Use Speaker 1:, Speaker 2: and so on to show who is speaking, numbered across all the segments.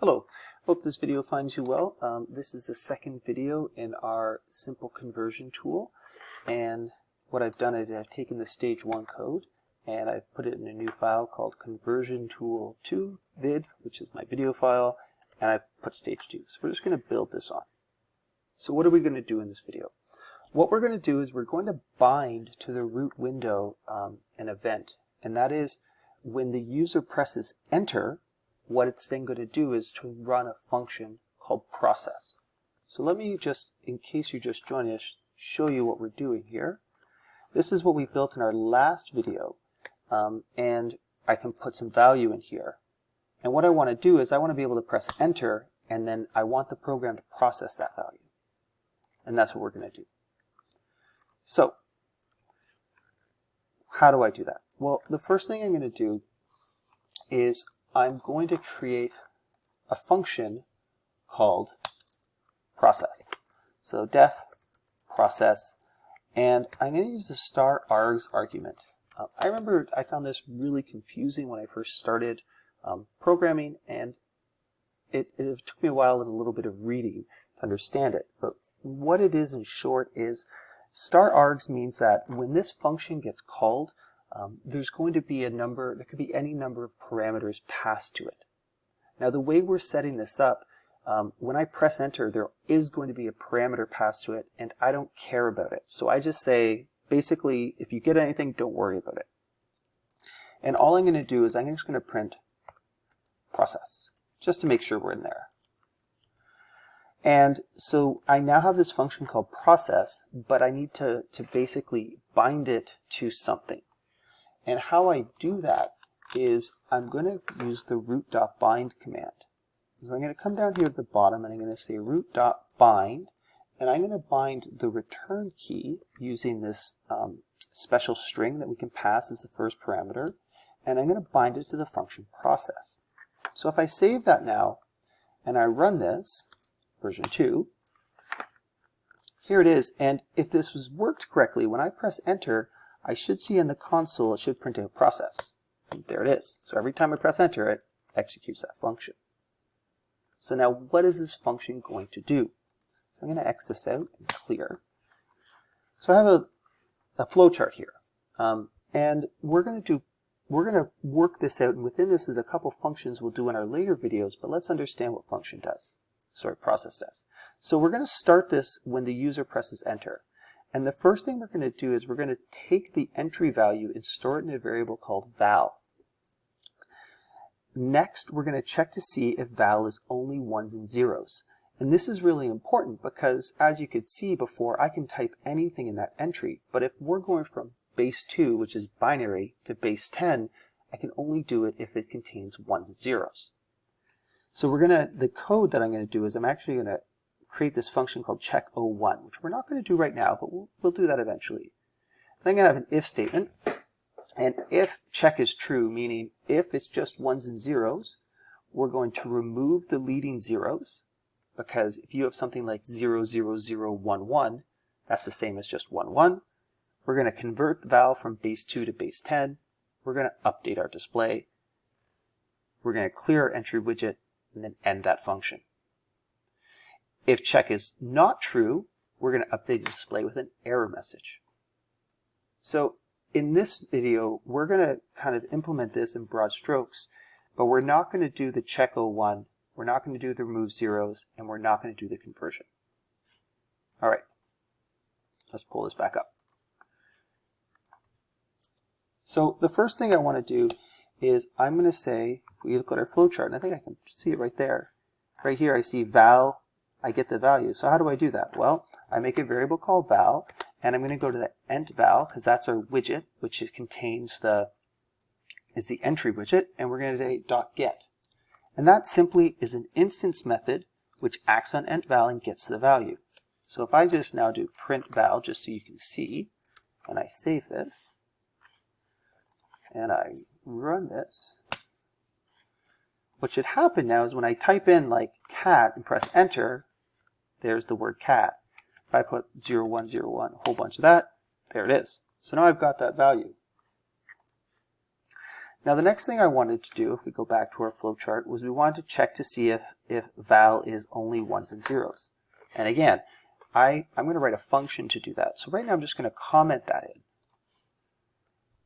Speaker 1: Hello, hope this video finds you well. This is the second video in our simple conversion tool, and what I've done is I've taken the stage 1 code and I've put it in a new file called conversion tool 2 vid, which is my video file, and I've put stage 2. So we're just going to build this on. So what are we going to do in this video? What we're going to do is we're going to bind to the root window an event, and that is when the user presses enter, what it's then going to do is to run a function called process. So let me just, in case you just joined us, show you what we're doing here. This is what we built in our last video, and I can put some value in here. And what I want to do is I want to be able to press enter, and then I want the program to process that value. And that's what we're going to do. So, how do I do that? Well, the first thing I'm going to do is I'm going to create a function called process. So def process, and I'm going to use the star args argument. I remember I found this really confusing when I first started programming, and it took me a while and a little bit of reading to understand it. But what it is in short is star args means that when this function gets called, there's going to be a number, there could be any number of parameters passed to it. Now the way we're setting this up, when I press enter, there is going to be a parameter passed to it, and I don't care about it. So I just say, basically, if you get anything, don't worry about it. And all I'm going to do is I'm just going to print process, just to make sure we're in there. And so I now have this function called process, but I need to basically bind it to something. And how I do that is I'm going to use the root.bind command. So I'm going to come down here at the bottom and I'm going to say root.bind, and I'm going to bind the return key using this special string that we can pass as the first parameter, and I'm going to bind it to the function process. So if I save that now and I run this, version 2, here it is, and if this was worked correctly, when I press enter, I should see in the console, it should print a process. And there it is. So every time I press enter, it executes that function. So now what is this function going to do? So I'm going to X this out and clear. So I have a flow chart here. And we're going to work this out, and within this is a couple functions we'll do in our later videos, but let's understand what function does. Sorry, process does. So we're going to start this when the user presses enter. And the first thing we're going to do is we're going to take the entry value and store it in a variable called val. Next, we're going to check to see if val is only ones and zeros. And this is really important because, as you could see before, I can type anything in that entry. But if we're going from base 2, which is binary, to base 10, I can only do it if it contains ones and zeros. So the code that I'm going to do is I'm actually going to create this function called check01, which we're not going to do right now, but we'll do that eventually. Then I'm going to have an if statement, and if check is true, meaning if it's just ones and zeros, we're going to remove the leading zeros, because if you have something like 00011, that's the same as just 11. We're going to convert the val from base 2 to base 10. We're going to update our display. We're going to clear our entry widget, and then end that function. If check is not true, we're going to update the display with an error message. So in this video, we're going to kind of implement this in broad strokes, but we're not going to do the check01, we're not going to do the remove zeros, and we're not going to do the conversion. All right, let's pull this back up. So the first thing I want to do is I'm going to say, if we look at our flowchart, and I think I can see it right there. Right here I see val, I get the value. So how do I do that? Well, I make a variable called val, and I'm going to go to the ent val, because that's our widget, which it contains is the entry widget, and we're going to say .get. And that simply is an instance method which acts on ent val and gets the value. So if I just now do print val, just so you can see, and I save this, and I run this, what should happen now is when I type in like cat and press enter, there's the word cat. If I put 0101, a whole bunch of that, there it is. So now I've got that value. Now the next thing I wanted to do, if we go back to our flowchart, was we wanted to check to see if val is only ones and zeros. And again, I'm going to write a function to do that. So right now I'm just going to comment that in.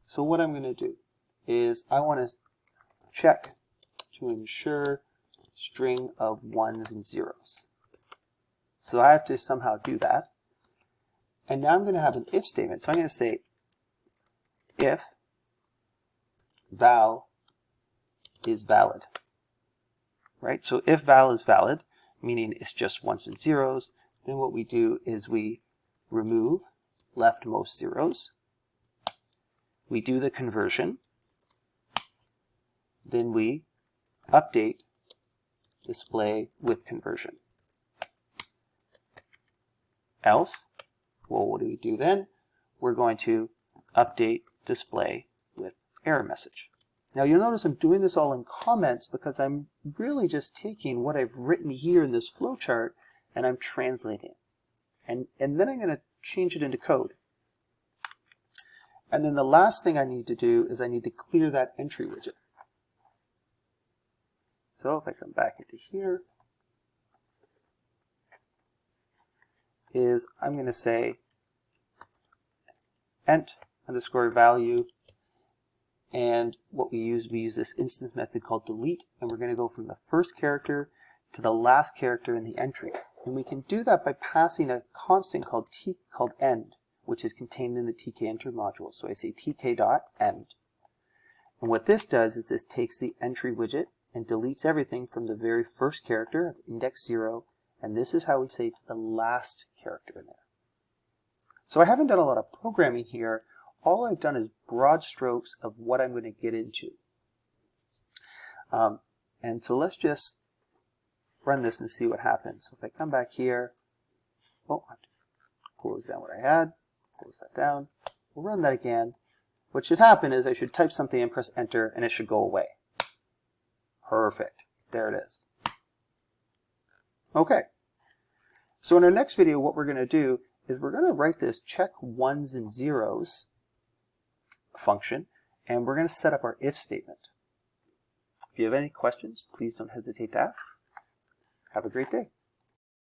Speaker 1: So what I'm going to do is I want to check to ensure string of ones and zeros. So I have to somehow do that. And now I'm going to have an if statement. So I'm going to say if val is valid. Right? So if val is valid, meaning it's just ones and zeros, then what we do is we remove leftmost zeros. We do the conversion. Then we update display with conversion. Else, well, what do we do then? We're going to update display with error message. Now you'll notice I'm doing this all in comments because I'm really just taking what I've written here in this flowchart and I'm translating it. And then I'm going to change it into code. And then the last thing I need to do is I need to clear that entry widget. So if I come back into here, is I'm going to say ent underscore value, and what we use this instance method called delete, and we're going to go from the first character to the last character in the entry. And we can do that by passing a constant called end, which is contained in the tk-enter module. So I say tk.end. And what this does is this takes the entry widget and deletes everything from the very first character, index 0, and this is how we say to the last character in there. So I haven't done a lot of programming here. All I've done is broad strokes of what I'm going to get into. And so let's just run this and see what happens. So if I come back here, oh, I have to close down what I had, close that down. We'll run that again. What should happen is I should type something and press enter, and it should go away. Perfect. There it is. Okay. So in our next video, what we're going to do is we're going to write this check ones and zeros function, and we're going to set up our if statement. If you have any questions, please don't hesitate to ask. Have a great day.